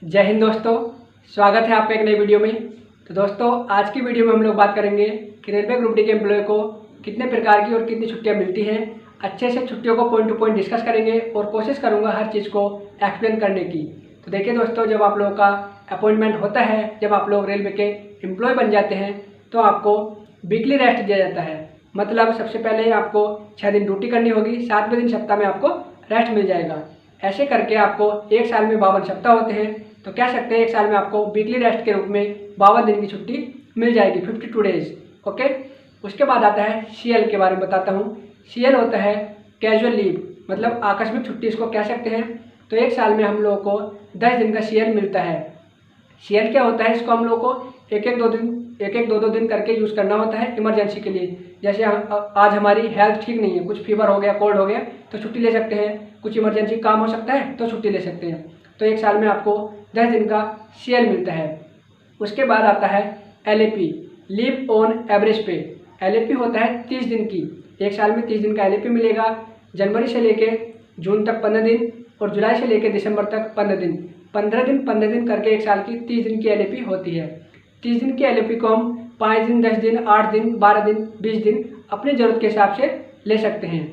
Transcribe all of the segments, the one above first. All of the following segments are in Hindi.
जय हिंद दोस्तों, स्वागत है आपका एक नई वीडियो में। तो दोस्तों, आज की वीडियो में हम लोग बात करेंगे कि रेलवे ग्रुप डी के एम्प्लॉय को कितने प्रकार की और कितनी छुट्टियां मिलती हैं। अच्छे से छुट्टियों को पॉइंट टू पॉइंट डिस्कस करेंगे और कोशिश करूंगा हर चीज़ को एक्सप्लेन करने की। तो देखिए दोस्तों, जब आप लोगों का अपॉइंटमेंट होता है, जब आप लोग रेलवे के एम्प्लॉय बन जाते हैं, तो आपको वीकली रेस्ट दिया जाता है। मतलब सबसे पहले आपको 6 दिन ड्यूटी करनी होगी, 7वें दिन सप्ताह में आपको रेस्ट मिल जाएगा। ऐसे करके आपको एक साल में 52 सप्ताह होते हैं, तो कह सकते हैं एक साल में आपको वीकली रेस्ट के रूप में 52 दिन की छुट्टी मिल जाएगी, 52 डेज। ओके, उसके बाद आता है CL के बारे में बताता हूँ। CL होता है कैजुअल लीव, मतलब आकस्मिक छुट्टी इसको कह सकते हैं। तो एक साल में हम लोगों को 10 दिन का CL मिलता है। CL क्या होता है, इसको हम लोग को एक एक दो दिन करके यूज़ करना होता है इमरजेंसी के लिए। जैसे आज हमारी हेल्थ ठीक नहीं है, कुछ फीवर हो गया, कोल्ड हो गया, तो छुट्टी ले सकते हैं। कुछ इमरजेंसी काम हो सकता है तो छुट्टी ले सकते हैं। तो एक साल में आपको 10 दिन का CL मिलता है। उसके बाद आता है LAP, लीव ऑन एवरेज पे। LAP होता है 30 दिन की। एक साल में 30 दिन का LAP मिलेगा। जनवरी से लेके जून तक 15 दिन और जुलाई से लेके दिसंबर तक 15 दिन। 15 दिन करके एक साल की 30 दिन की LAP होती है। 30 दिन की LAP को हम 5 दिन, 10 दिन, 8 दिन, 12 दिन, 20 दिन अपनी ज़रूरत के हिसाब से ले सकते हैं।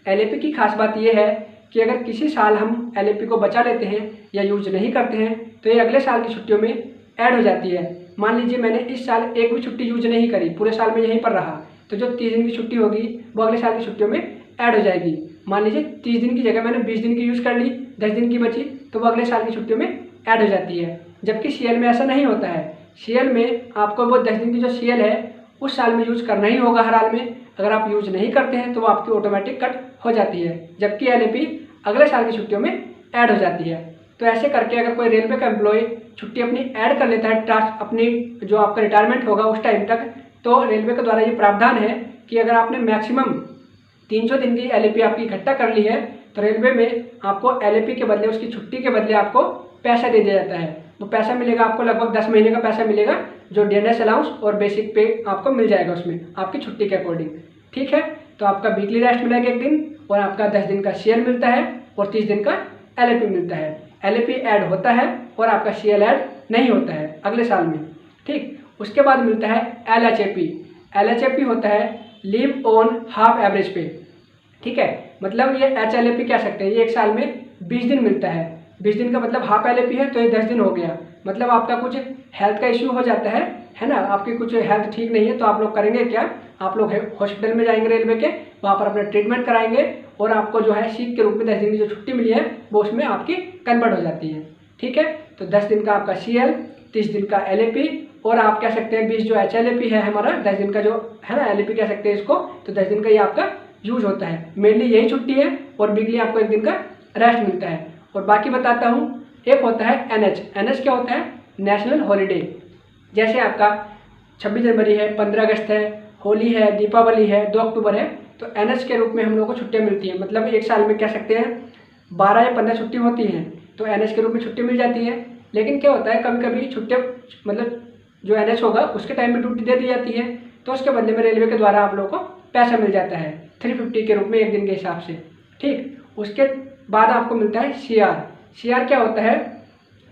LAP की खास बात यह है कि अगर किसी साल हम LAP को बचा लेते हैं या यूज नहीं करते हैं, तो ये अगले साल की छुट्टियों में ऐड हो जाती है। मान लीजिए मैंने इस साल एक भी छुट्टी यूज नहीं करी, पूरे साल में यहीं पर रहा, तो जो 30 दिन की छुट्टी होगी वो अगले साल की छुट्टियों में ऐड हो जाएगी। मान लीजिए 30 दिन की जगह मैंने 20 दिन की यूज़ कर ली, 10 दिन की बची, तो वो अगले साल की छुट्टियों में ऐड हो जाती है। जबकि CL में ऐसा नहीं होता है। CL में आपको वो 10 दिन की जो CL है उस साल में यूज़ करना ही होगा हर हाल में। अगर आप यूज़ नहीं करते हैं तो वो आपकी ऑटोमेटिक कट हो जाती है, जबकि LAP अगले साल की छुट्टियों में ऐड हो जाती है। तो ऐसे करके अगर कोई रेलवे का एम्प्लॉय छुट्टी अपनी ऐड कर लेता है टास्क अपनी, जो आपका रिटायरमेंट होगा उस टाइम तक, तो रेलवे के द्वारा ये प्रावधान है कि अगर आपने मैक्सिमम 300 दिन की LAP आपकी इकट्ठा कर ली है, तो रेलवे में आपको LAP के बदले, उसकी छुट्टी के बदले आपको पैसा दे दिया जाता है। वो पैसा मिलेगा आपको, लगभग 10 महीने का पैसा मिलेगा, जो DNS अलाउंस और बेसिक पे आपको मिल जाएगा उसमें आपकी छुट्टी के अकॉर्डिंग। ठीक है, तो आपका वीकली रेस्ट मिलेगा एक दिन, और आपका 10 दिन का CL मिलता है और 30 दिन का LAP मिलता है। LAP ऐड होता है और आपका CL ऐड नहीं होता है अगले साल में। ठीक, उसके बाद मिलता है LHAP। LHAP होता है लीव ऑन हाफ एवरेज पे। ठीक है, मतलब ये HLAP कह सकते हैं। ये एक साल में 20 दिन मिलता है। 20 दिन का मतलब हाफ LAP है, तो ये 10 दिन हो गया। मतलब आपका कुछ हेल्थ का इश्यू हो जाता है ना, आपकी कुछ हेल्थ ठीक नहीं है, तो आप लोग करेंगे क्या, आप लोग हॉस्पिटल में जाएंगे रेलवे के, वहाँ पर अपना ट्रीटमेंट कराएंगे, और आपको जो है सीख के रूप में 10 दिन की जो छुट्टी मिली है वो उसमें आपकी कन्वर्ट हो जाती है। ठीक है, तो 10 दिन का आपका CL, 30 दिन का LAP, और आप कह सकते हैं 20 जो HLAP है हमारा, 10 दिन का जो है ना LAP कह सकते हैं इसको, तो 10 दिन का ये आपका यूज होता है। मेनली यही छुट्टी है, और वीकली आपको एक दिन का रेस्ट मिलता है। और बाकी बताता हूँ। एक होता है NH क्या होता है, नेशनल हॉलीडे। जैसे आपका 26 जनवरी है, 15 अगस्त है, होली है, दीपावली है, 2 अक्टूबर है, तो NH के रूप में हम लोग को छुट्टियाँ मिलती हैं। मतलब एक साल में कह सकते हैं 12 या 15 छुट्टी होती हैं, तो NH के रूप में छुट्टी मिल जाती है। लेकिन क्या होता है, कभी कभी छुट्टियाँ, मतलब जो NH होगा उसके टाइम में ड्यूटी दे दी जाती है, तो उसके बदले में रेलवे के द्वारा आप लोग को पैसा मिल जाता है 350 के रूप में एक दिन के हिसाब से। ठीक, उसके बाद आपको मिलता है CR क्या होता है,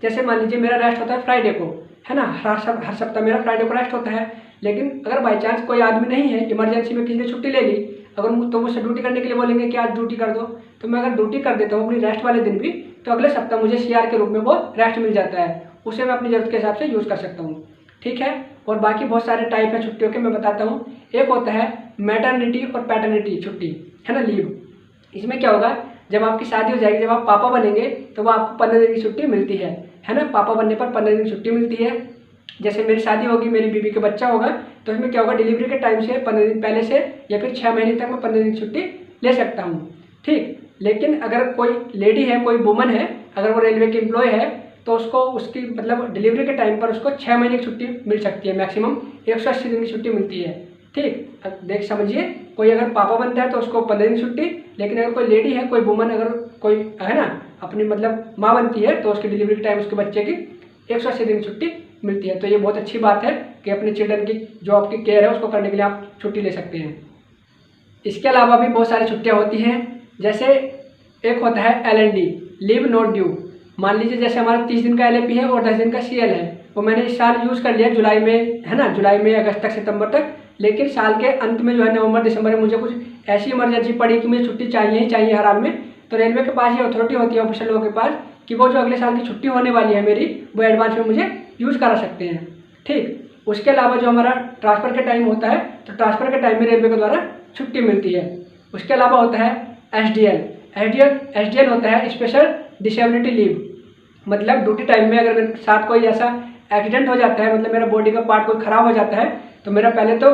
जैसे मान लीजिए मेरा रेस्ट होता है फ्राइडे को, है ना, हर सप्ताह मेरा फ्राइडे को रेस्ट होता है। लेकिन अगर बाई चांस कोई आदमी नहीं है, इमरजेंसी में किसी ने छुट्टी ले ली, अगर तो मुझसे ड्यूटी करने के लिए बोलेंगे कि आज ड्यूटी कर दो, तो मैं अगर ड्यूटी कर देता हूँ अपनी रेस्ट वाले दिन भी, तो अगले सप्ताह मुझे CR के रूप में वो रेस्ट मिल जाता है। उसे मैं अपनी ज़रूरत के हिसाब से यूज़ कर सकता हूँ। ठीक है, और बाकी बहुत सारे टाइप है छुट्टियों के, मैं बताता हूँ। एक होता है मैटरनिटी और पैटर्निटी छुट्टी, है ना, लीव। इसमें क्या होगा, जब आपकी शादी हो जाएगी, जब आप पापा बनेंगे, तो वो आपको 15 दिन की छुट्टी मिलती है ना। पापा बनने पर 15 दिन की छुट्टी मिलती है। जैसे मेरी शादी होगी, मेरी बीवी का बच्चा होगा, तो इसमें क्या होगा, डिलीवरी के टाइम से 15 दिन पहले से या फिर 6 महीने तक मैं 15 दिन की छुट्टी ले सकता हूँ। ठीक, लेकिन अगर कोई लेडी है, कोई वुमन है, अगर वो रेलवे की एम्प्लॉय है, तो उसको उसकी मतलब डिलीवरी के टाइम पर उसको 6 महीने की छुट्टी मिल सकती है। मैक्सिमम 180 दिन की छुट्टी मिलती है। ठीक, अब देख समझिए, कोई अगर पापा बनता है तो उसको 15 दिन की छुट्टी, लेकिन अगर कोई लेडी है, कोई वुमन, अगर कोई है ना अपनी मतलब माँ बनती है, तो उसकी डिलीवरी के टाइम उसके बच्चे की 180 दिन की छुट्टी मिलती है। तो ये बहुत अच्छी बात है कि अपने चिल्ड्रन की जो आपकी केयर है उसको करने के लिए आप छुट्टी ले सकते हैं। इसके अलावा भी बहुत सारी छुट्टियाँ होती हैं। जैसे एक होता है LND, लीव नॉट ड्यू। मान लीजिए जैसे हमारा 30 दिन का LAP है और 10 दिन का CL है, वो मैंने इस साल यूज़ कर लिया जुलाई में, है ना, जुलाई में अगस्त तक सितंबर तक। लेकिन साल के अंत में जो है नवंबर दिसंबर में मुझे कुछ ऐसी इमरजेंसी पड़ी कि मुझे छुट्टी चाहिए ही चाहिए हर हाल में, तो रेलवे के पास ये अथॉरिटी होती है ऑफिशियल लोगों के पास कि वो जो अगले साल की छुट्टी होने वाली है मेरी, वो एडवांस में मुझे यूज़ करा सकते हैं। ठीक, उसके अलावा जो हमारा ट्रांसफ़र के टाइम होता है, तो ट्रांसफ़र के टाइम में रेलवे के द्वारा छुट्टी मिलती है। उसके अलावा होता है SDL होता है स्पेशल डिसेबिलिटी लीव। मतलब ड्यूटी टाइम में अगर मेरे साथ कोई ऐसा एक्सीडेंट हो जाता है, मतलब मेरा बॉडी का पार्ट कोई ख़राब हो जाता है, तो मेरा पहले तो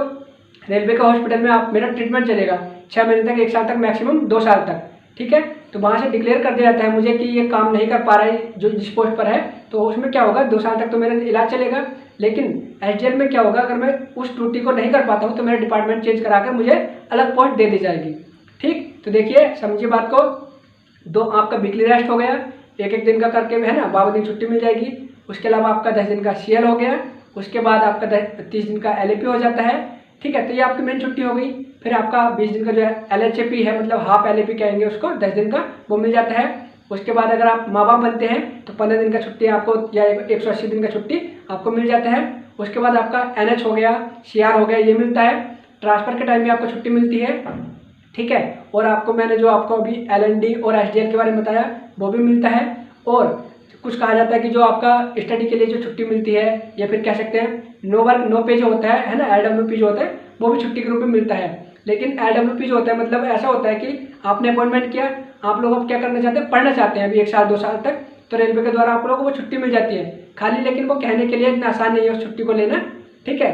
रेलवे के हॉस्पिटल में आप मेरा ट्रीटमेंट चलेगा 6 महीने तक, 1 साल तक, मैक्सिमम 2 साल तक। ठीक है, तो वहाँ से डिक्लेयर कर दिया जाता है मुझे कि ये काम नहीं कर पा रहा है जो जिस पोस्ट पर है, तो उसमें क्या होगा 2 साल तक तो मेरा इलाज चलेगा। लेकिन SDL में क्या होगा, अगर मैं उस ड्यूटी को नहीं कर पाता हूँ तो मेरा डिपार्टमेंट चेंज कराकर मुझे अलग पोस्ट दे दी जाएगी। ठीक, तो देखिए समझिए बात को, आपका वीकली रेस्ट हो गया, एक दिन का करके, है ना, 12 दिन छुट्टी मिल जाएगी। उसके अलावा आपका 10 दिन का CL हो गया, उसके बाद आपका 30 दिन का LAP हो जाता है। ठीक है, तो ये आपकी मेन छुट्टी हो गई। फिर आपका 20 दिन का जो है LHAP है, मतलब हाफ LAP कहेंगे उसको, 10 दिन का, वो मिल जाता है। उसके बाद अगर आप माँ बाप बनते हैं तो 15 दिन का छुट्टी आपको, या 180 दिन का छुट्टी आपको मिल जाता है। उसके बाद आपका NH हो गया, CR हो गया, ये मिलता है। ट्रांसफ़र के टाइम में आपको छुट्टी मिलती है। ठीक है, और आपको मैंने जो आपको अभी LND और SDL के बारे में बताया वो भी मिलता है। और कुछ कहा जाता है कि जो आपका स्टडी के लिए जो छुट्टी मिलती है, या फिर कह सकते हैं नो वर्क नो पे जो होता है ना, LWP जो होता है, वो भी छुट्टी के रूप में मिलता है। लेकिन LWP जो होता है, मतलब ऐसा होता है कि आपने अपॉइंटमेंट किया, आप लोग अब क्या करना चाहते हैं, पढ़ना चाहते हैं अभी 1 साल 2 साल तक, तो रेलवे के द्वारा आप लोगों को वो छुट्टी मिल जाती है खाली। लेकिन वो कहने के लिए इतना आसान नहीं है उस छुट्टी को लेना। ठीक है,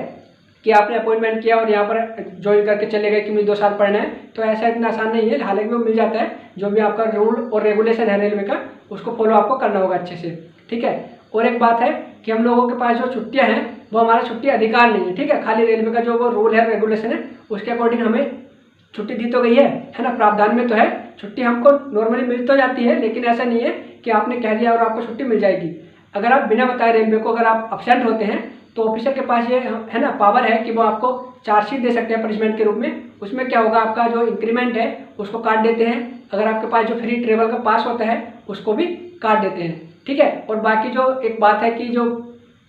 कि आपने अपॉइंटमेंट किया और यहाँ पर ज्वाइन करके चले गए कि मुझे 2 साल पढ़ना है, तो ऐसा इतना आसान नहीं है। हालांकि वो मिल जाता है, जो भी आपका रूल और रेगुलेशन है रेलवे का, उसको फॉलो आपको करना होगा अच्छे से। ठीक है, और एक बात है कि हम लोगों के पास जो छुट्टियाँ हैं वो हमारा छुट्टी अधिकार नहीं है। ठीक है, खाली रेलवे का जो वो रूल है रेगुलेशन है उसके अकॉर्डिंग हमें छुट्टी दी तो गई है ना, प्रावधान में तो है। छुट्टी हमको नॉर्मली मिल तो जाती है, लेकिन ऐसा नहीं है कि आपने कह दिया और आपको छुट्टी मिल जाएगी। अगर आप बिना बताए रेलवे को अगर आप अपसेंट होते हैं तो ऑफिसर के पास ये है ना पावर है कि वो आपको चार्जशीट दे सकते हैं पनिशमेंट के रूप में। उसमें क्या होगा, आपका जो इंक्रीमेंट है उसको काट देते हैं। अगर आपके पास जो फ्री ट्रेवल का पास होता है उसको भी काट देते हैं। ठीक है, और बाकी जो एक बात है कि जो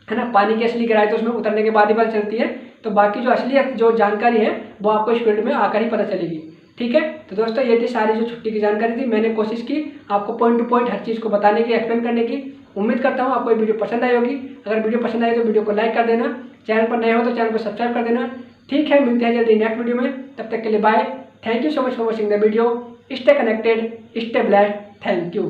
है ना पानी की असली गहराई तो उसमें उतरने के बाद ही पता चलती है, तो बाकी जो असली जो जानकारी है वो आपको इस फील्ड में आकर ही पता चलेगी। ठीक है, तो दोस्तों ये थी सारी जो छुट्टी की जानकारी थी। मैंने कोशिश की आपको पॉइंट टू पॉइंट हर चीज़ को बताने की, एक्सप्लेन करने की। उम्मीद करता हूँ आपको ये वीडियो पसंद आई होगी। अगर वीडियो पसंद आए तो वीडियो को लाइक कर देना, चैनल पर नए हो तो चैनल को सब्सक्राइब कर देना। ठीक है, मिलते हैं जल्दी नेक्स्ट वीडियो में, तब तक के लिए bye. Thank you so much for watching the video. Stay connected, stay blessed, thank you.